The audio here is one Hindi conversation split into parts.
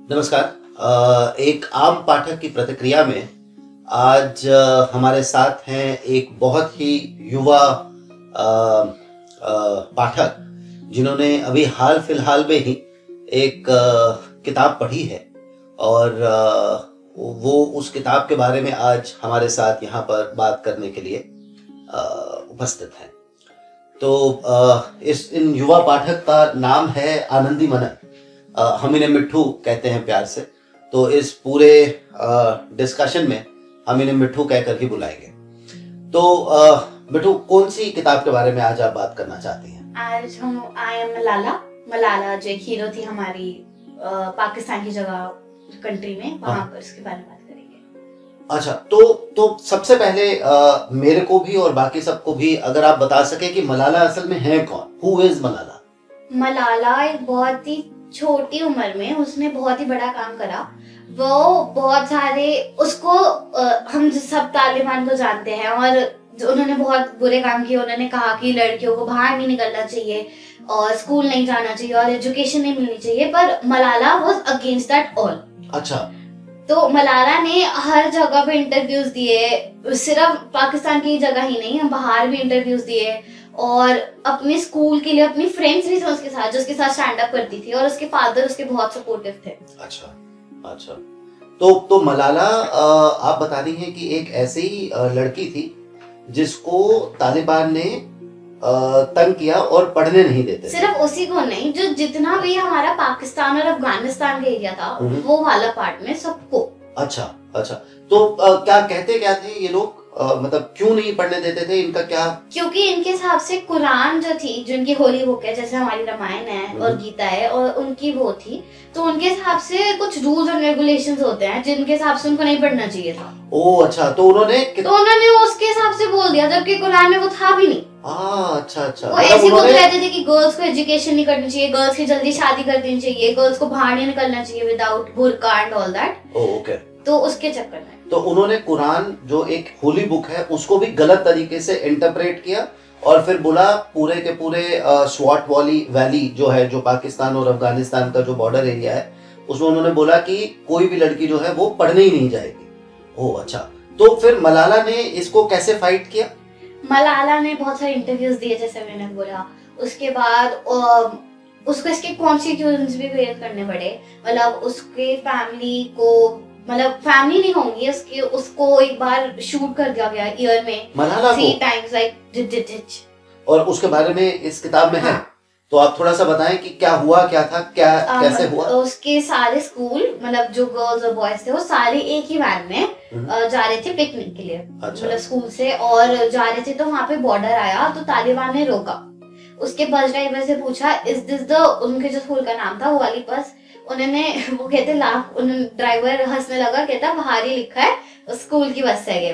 नमस्कार। एक आम पाठक की प्रतिक्रिया में आज हमारे साथ हैं एक बहुत ही युवा पाठक जिन्होंने अभी हाल फिलहाल में ही एक किताब पढ़ी है और वो उस किताब के बारे में आज हमारे साथ यहाँ पर बात करने के लिए उपस्थित हैं। तो इन युवा पाठक का नाम है आनंदी मनन। हम इन्हें मिट्ठू कहते हैं प्यार से। तो इस पूरे डिस्कशन में हम इन्हें मिट्ठू कहकर ही बुलाएंगे। तो मिट्ठू, कौन सी किताब के बारे में आज आप बात करना चाहती हैं? आज हम आई एम मलाला जो एक हीरो थी हमारी पाकिस्तान की जगह कंट्री में, वहां पर इसके बारे में बात करेंगे। अच्छा, तो सबसे पहले मेरे को भी और बाकी सबको भी अगर आप बता सके कि मलाला असल में है कौन? Who is Malala? मलाला एक बहुत ही छोटी उम्र में उसने बहुत ही बड़ा काम करा। वो बहुत सारे उसको हम सब तालिबान को जानते हैं और उन्होंने बहुत बुरे काम किए। उन्होंने कहा कि लड़कियों को बाहर नहीं निकलना चाहिए और स्कूल नहीं जाना चाहिए और एजुकेशन नहीं मिलनी चाहिए, पर Malala was against that all. अच्छा, तो मलाला ने हर जगह पे इंटरव्यूज दिए, सिर्फ पाकिस्तान की जगह ही नहीं, हम बाहर भी इंटरव्यूज दिए और अपने स्कूल के लिए अपनी फ्रेंड्स भी थे उसके साथ जो उसके साथ स्टैंड अप करती थी और उसके फादर उसके बहुत सपोर्टिव थे। अच्छा। तो मलाला आप बता रही हैं कि एक ऐसी लड़की थी जिसको तालिबान ने तंग किया और पढ़ने नहीं देते। सिर्फ उसी को नहीं, जो जितना भी हमारा पाकिस्तान और अफगानिस्तान का एरिया था वो वाला पार्ट में सबको। अच्छा। तो क्या कहते क्या थे ये लोग? मतलब क्यों नहीं पढ़ने देते थे? इनका क्या? क्योंकि इनके हिसाब से कुरान जो थी, जो इनकी होली बुक है, जैसे हमारी रामायण है और गीता है, और उनकी वो थी, तो उनके हिसाब से कुछ रूल्स एंड रेगुलेशंस होते हैं जिनके हिसाब से उनको नहीं पढ़ना चाहिए था। ओह अच्छा, तो उन्होंने उसके हिसाब से बोल दिया जबकि कुरान में वो था भी नहीं। अच्छा। वो ऐसी बोलते रहते थे कि गर्ल्स को एजुकेशन नहीं करनी चाहिए, गर्ल्स की जल्दी शादी कर देनी चाहिए, गर्ल्स को बाहर नहीं निकलना चाहिए without burqa and all that. Okay. तो उसके चक्कर में तो उन्होंने कुरान जो एक होली बुक है उसको भी गलत तरीके से इंटरप्रेट किया और फिर बोला पूरे के पूरे स्वाट वैली जो है, जो पाकिस्तान और अफगानिस्तान का जो बॉर्डर एरिया है, उसमें उन्होंने बोला कि कोई भी लड़की जो है वो पढ़ने ही नहीं जाएगी। ओह अच्छा। तो फिर मलाला ने इसको कैसे फाइट किया? मलाला ने बहुत सारे इंटरव्यूज दिए जैसे मैंने बोला। उसके बाद उसको इसके कॉन्स्टिट्यूशंस भी फेस करने पड़े। मतलब उसके फैमिली को, मतलब फैमिली नहीं होंगी उसकी, उसको एक बार शूट कर दिया गया ईयर में मलाला 3 times like। और उसके बारे में इस किताब में है। तो आप थोड़ा सा बताएं कि क्या हुआ, क्या था, कैसे हुआ? उसके सारे स्कूल, मतलब जो गर्ल्स और बॉयज थे, वो सारे एक ही वैन में जा रहे थे पिकनिक के लिए। अच्छा। मतलब स्कूल से और जा रहे थे तो वहाँ पे बॉर्डर आया तो तालिबान ने रोका। उसके बस ड्राइवर से पूछा इज दिस द, उनके जो स्कूल का नाम था वो वाली बस, उन्होंने वो कहते ड्राइवर हंसने लगा, कहता बाहर ही लिखा है स्कूल की बस है ये।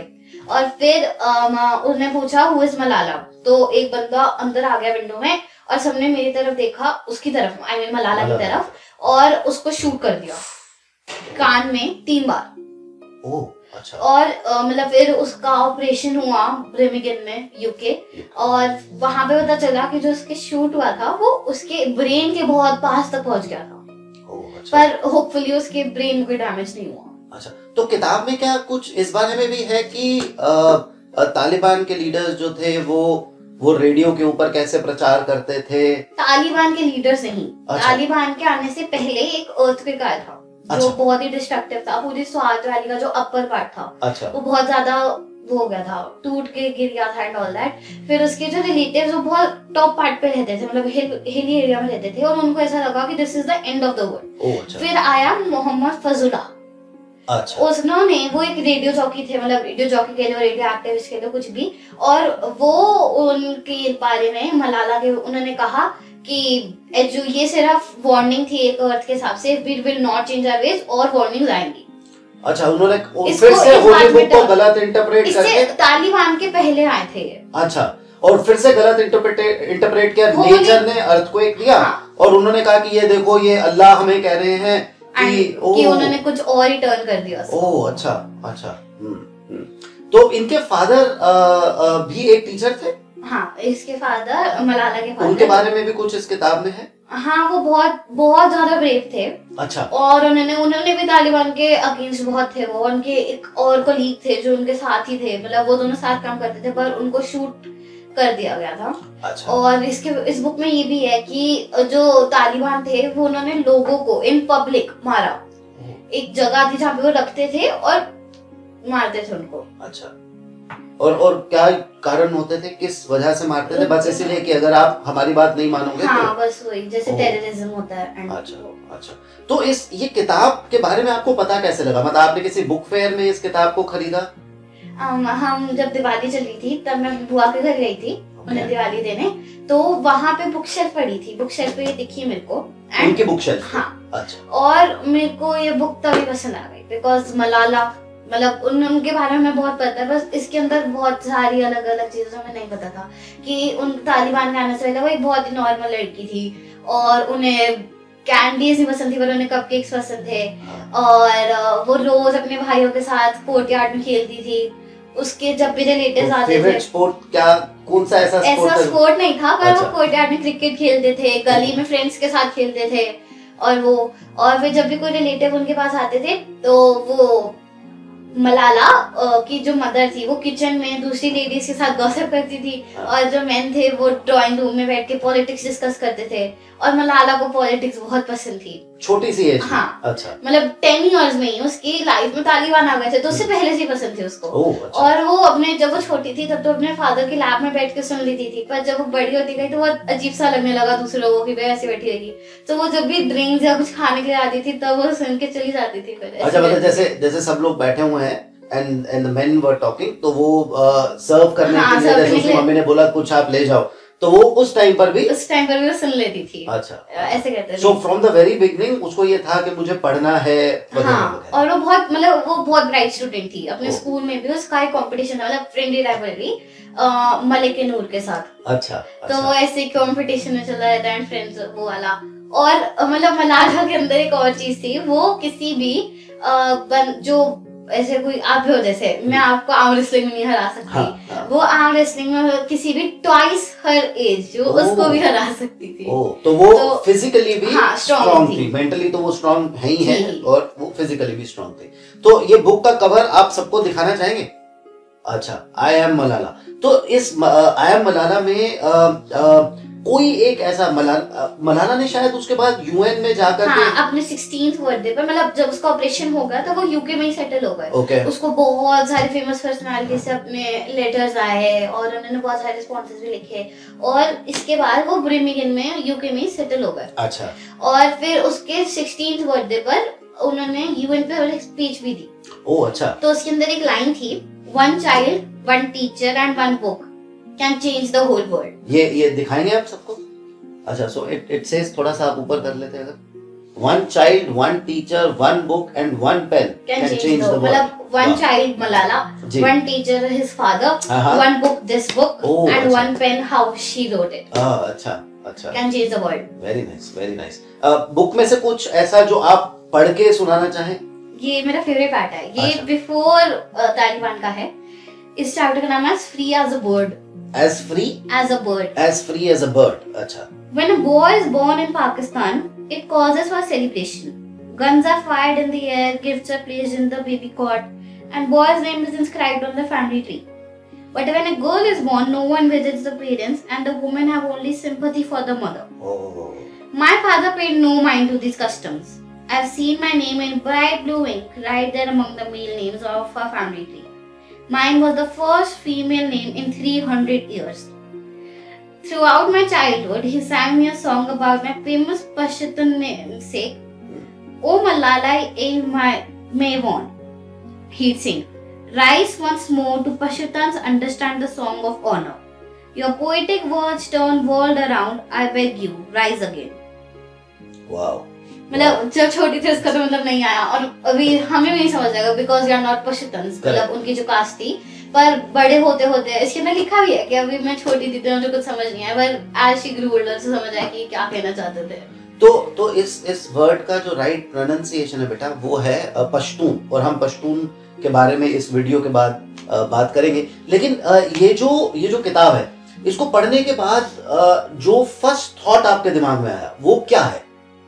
और फिर उन्होंने पूछा हु इज मलाला, तो एक बंदा अंदर आ गया विंडो में और सबने मेरी तरफ देखा, उसकी तरफ, आई मीन मलाला की तरफ, और उसको शूट कर दिया कान में 3 बार। ओह अच्छा। और मतलब फिर उसका ऑपरेशन हुआ ब्रेमिगन में, यूके, और वहां पे पता चला कि जो उसके शूट हुआ था वो उसके ब्रेन के बहुत पास तक पहुंच गया था। अच्छा। पर होपफुली उसके ब्रेन में कोई डैमेज नहीं हुआ। अच्छा, तो किताब में क्या कुछ इस बारे में भी है कि तालिबान के लीडर्स जो थे वो रेडियो के ऊपर कैसे प्रचार करते थे? तालिबान के लीडर्स नहीं। अच्छा। तालिबान के आने से पहले एक अर्थक्वेक आया था। अच्छा। जो बहुत ही डिस्ट्रक्टिव था। पूरी स्वात वैली का जो अपर पार्ट था, अच्छा, वो बहुत ज्यादा वो हो गया था, टूट के गिर गया था एंड ऑल दैट। फिर उसके जो रिलेटिव्स वो बहुत टॉप पार्ट पे रहते थे, मतलब हिली एरिया में रहते थे, और उनको ऐसा लगा कि this is the end of the world. फिर आया मोहम्मद फजुल्लाह। अच्छा। उसने वो एक रेडियो जॉकी थे, मतलब रेडियो जॉकी के लिए, रेडियो एक्टिविस्ट के लिए, कुछ भी, और वो उनके बारे में मलाला के उन्होंने कहा कि ये सिर्फ वार्निंग थी एक अर्थ के हिसाब से, we will not change our ways, और वार्निंग्स आएंगी। अच्छा, उन्होंने फिर से होली बुक को गलत इंटरप्रेट करके, तालिबान के पहले आए थे। अच्छा, और फिर से गलत इंटरप्रेट किया, नेचर ने अर्थक्वेक दिया। हाँ। और उन्होंने कहा कि ये देखो, ये अल्लाह हमें कह रहे हैं कि उन्होंने कुछ और ही टर्न कर दिया। ओह अच्छा। तो इनके फादर भी एक टीचर थे? हाँ, इसके फादर, मलाला के फादर, उनके बारे में भी कुछ इस किताब में है? हाँ, वो बहुत बहुत ज्यादा ब्रेव थे। अच्छा। और उन्होंने भी तालिबान के अगेंस्ट बहुत थे। वो उनके एक और कोलीग थे जो उनके साथ ही थे, मतलब वो दोनों साथ काम करते थे, पर उनको शूट कर दिया गया था। अच्छा। और इस बुक में ये भी है कि जो तालिबान थे वो उन्होंने लोगों को इन पब्लिक मारा। एक जगह थी जहाँ पे वो रखते थे और मारते थे उनको। अच्छा। और क्या कारण होते थे, किस वजह से मारते थे? बस इसीलिए कि अगर आप हमारी बात नहीं मानोगे? हाँ, बस वही, जैसे टेररिज्म होता है। अच्छा अच्छा। तो ये किताब के बारे में आपको पता कैसे लगा? मतलब आपने किसी बुक फेयर में इस किताब को खरीदा? हम जब दिवाली चली थी तब मैं बुआ के घर गई थी उन्हें दिवाली देने, तो वहाँ पे बुक शेल्फ पड़ी थी। बुक शेल्फ पे ये दिखी मेरे को, उनकी बुक शेल्फ? हाँ। अच्छा। और मेरे को ये बुक तभी पसंद आ गई बिकॉज मलाला, मतलब उनके बारे में बहुत पता है, बस इसके अंदर बहुत सारी अलग अलग चीजें हमें नहीं पता था कि उन तालिबान के आने से पहले वो एक बहुत ही नॉर्मल लड़की थी और उन्हें कैंडीज नहीं पसंद थी पर उन्हें कपकेक्स पसंद थे। और वो रोज अपने भाइयों के साथ कोर्टयार्ड में खेलती थी। उसके जब भी रिलेटिव्स आते थे, फेवरेट स्पोर्ट क्या, कौन सा ऐसा स्पोर्ट नहीं था, पर वो कोर्टयार्ड में क्रिकेट खेलते थे, गली में फ्रेंड्स के साथ खेलते थे। और फिर जब भी कोई रिलेटिव उनके पास आते थे तो वो मलाला की जो मदर थी वो किचन में दूसरी लेडीज के साथ गॉसिप करती थी और जो मेन थे वो ड्राइंग रूम में बैठ के पॉलिटिक्स डिस्कस करते थे। और मलाला को पॉलिटिक्स बहुत पसंद थी, छोटी सी एज। हाँ। अच्छा। मतलब 10 इयर्स में ही उसकी लाइफ में तालिबान आ गए थे, तो उससे पहले से पसंद थी उसको। अच्छा। और वो जब वो छोटी थी तब तो अपने फादर की लैब में बैठ के सुन लेती थी, पर जब वो बड़ी होती गई तो बहुत अजीब सा लगने लगा दूसरे लोगों की वैसे बैठी रहेगी। तो वो जब भी ड्रिंक्स या कुछ खाने के लिए आती थी तब वो सुन के चली जाती थी। अच्छा, मतलब जैसे सब लोग बैठे हुए हैं and the men were talking, तो वो सर्व करने के लिए जैसे उसकी मम्मी ने बोला कुछ आप ले जाओ, तो वो उस टाइम पर भी वो सुन लेती थी। अच्छा, ऐसे कहते थे। So from the very beginning उसको ये था कि मुझे पढ़ना है वगैरह। हाँ, और वो बहुत ब्राइट स्टूडेंट थी। अपने स्कूल में भी उसका एक कंपटीशन था, मतलब फ्रेंडली राइवलरी मलिक नूर के साथ। अच्छा। तो वो ऐसे कंपटीशन में चला रहता है फ्रेंड्स वो वाला। और मतलब मलाला के अंदर एक और चीज थी, वो किसी भी जो ऐसे कोई आप हो, जैसे मैं आपको आर्म रेसलिंग में नहीं हरा सकती। हाँ। वो आर्म रेसलिंग में किसी भी ट्वाइस हर एज जो उसको भी हरा सकती थी। तो वो फिजिकली भी स्ट्रॉन्ग थी, मेंटली तो वो स्ट्रॉन्ग है ही है और वो फिजिकली भी स्ट्रॉन्ग थी। तो ये बुक का कवर आप सबको दिखाना चाहेंगे? अच्छा, आई एम मलाला। तो इस आई एम मलाला में कोई एक ऐसा मलाला ने शायद उसके बाद यूएन में जाकर हाँ, अपने 16th बर्थडे पर, मतलब जब उसका ऑपरेशन हो गया तो वो यूके में ही सेटल हो गए। उसको बहुत सारे फेमस पर्सनालिटी से अपने लेटर्स आए और उन्होंने बहुत सारे रिस्पॉन्सेज भी लिखे और इसके बाद वो ब्रिमिंगहम में यूके में ही सेटल हो गए। अच्छा। और फिर उसके 16th बर्थडे पर उन्होंने यूएन पे एक स्पीच भी दी। ओह अच्छा। तो उसके अंदर एक लाइन थी, one child, one teacher and one book can change the whole world. ये दिखाएंगे आप सबको? अच्छा, so it says, थोड़ा सा आप ऊपर कर लेते हैं अगर। One child, one teacher, one book and one pen can change the world. मतलब one child Malala, one teacher his father, one book this book and one pen how she wrote it. अच्छा अच्छा। Can change the world. Very nice, very nice. Book में से कुछ ऐसा जो आप पढ़ के सुनाना चाहें? ये मेरा फेवरेट पार्ट है, ये बिफोर तालिबान का है। इस चैप्टर का नाम है free as a bird. As free as a bird. As free as a bird. अच्छा। When a boy is born in Pakistan, it causes for celebration. Guns are fired in the air, gifts are placed in the baby cot, and boy's name is inscribed on the family tree. But when a girl is born, no one visits the parents, and the women have only sympathy for the mother. Oh. My father paid no mind to these customs. I've seen my name in bright blue ink right there among the male names of our family tree. Mine was the first female name in 300 years. Throughout my childhood, he sang me a song about my famous Pashtun namesake. Oh Malala Maiwan, he'd sing. Rise once more to Pashtuns understand the song of honor. Your poetic words turn world around. I beg you, rise again. Wow. मतलब जब छोटी थी उसका तो मतलब नहीं आया और अभी हमें भी नहीं समझ आएगा because you are not Pashtuns, मतलब उनकी जो कास्ट थी। पर बड़े होते होते इसके अंदर लिखा भी है कि अभी मैं छोटी थी तो मुझे कुछ समझ नहीं आया, पर एज शी ग्रू ओल्डर से समझ आया कि क्या कहना चाहते थे। तो इस वर्ड का जो राइट प्रोनाउंसिएशन है बेटा वो है पश्तून, और हम पश्तून के बारे में इस वीडियो के बाद बात करेंगे। लेकिन ये जो किताब है इसको पढ़ने के बाद जो फर्स्ट थॉट आपके दिमाग में आया वो क्या है?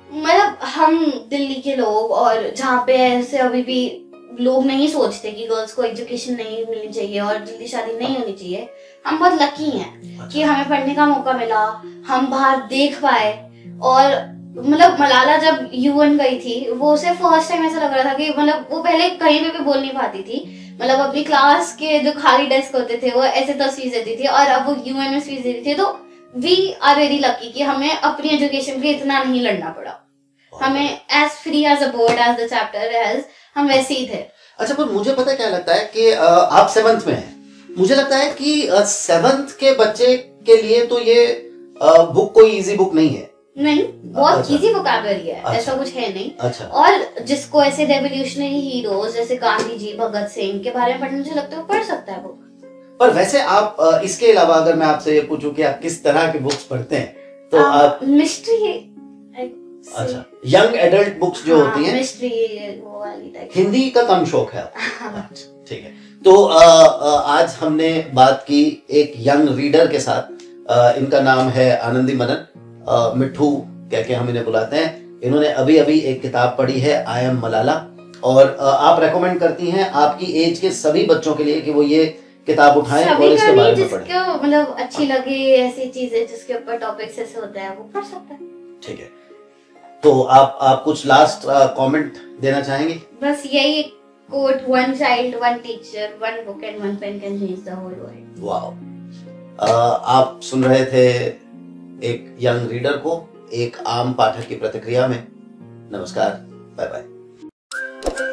मतलब हम दिल्ली के लोग, और जहाँ पे ऐसे अभी भी लोग नहीं सोचते कि गर्ल्स को एजुकेशन नहीं मिलनी चाहिए और जल्दी शादी नहीं होनी चाहिए, हम बहुत लकी हैं कि हमें पढ़ने का मौका मिला, हम बाहर देख पाए। और मतलब मलाला जब यूएन गई थी, वो उसे फर्स्ट टाइम ऐसा लग रहा था कि मतलब वो पहले कहीं पे भी बोल नहीं पाती थी, मतलब अपनी क्लास के जो खाली डेस्क होते थे वो ऐसे तो स्पीच देती थी, और अब वो यूएन में स्पीच देती थी। तो वी आर वेरी लकी कि हमें अपनी एजुकेशन के लिए इतना नहीं लड़ना पड़ा, हमें as free as a bird as the chapter as हम वैसे ही थे। अच्छा, पर मुझे पता क्या लगता है कि आप 7th में हैं, मुझे लगता है कि 7th के बच्चे के लिए तो ये बुक कोई इजी बुक नहीं है। नहीं, बहुत अच्छा। इजी वोकैबुलरी है, अच्छा। ऐसा कुछ है नहीं। अच्छा। और जिसको ऐसे रेवोल्यूशनरी हीरोज जैसे गांधी जी, भगत सिंह के बारे में पढ़ना मुझे लगता है वो पढ़ सकता है बुक। पर वैसे आप इसके अलावा अगर मैं आपसे ये पूछूं कि आप किस तरह की बुक्स पढ़ते हैं, तो आप मिस्ट्री, अच्छा, यंग एडल्ट बुक्स जो होती हैं, मिस्ट्री वो वाली टाइप। हिंदी का कम शौक है आपको? ठीक है। तो आज हमने बात की एक यंग रीडर के साथ, इनका नाम है आनंदी मनन, मिठू कह के हम इन्हें बुलाते हैं। इन्होंने अभी अभी एक किताब पढ़ी है आई एम मलाला, और आप रेकमेंड करती हैं आपकी एज के सभी बच्चों के लिए कि वो ये किताब उठाएं और इसके बारे में पढ़ें। जिसको मतलब अच्छी लगे ऐसी चीजें जिसके ऊपर टॉपिक्स ऐसे होते हैं वो पढ़ सकता है। ठीक है, तो आप कुछ लास्ट कमेंट देना चाहेंगे? बस यही quote, one child one teacher one book and one pen can change the whole world. Wow. आप सुन रहे थे एक यंग रीडर को एक आम पाठक की प्रतिक्रिया में। नमस्कार, बाय बाय।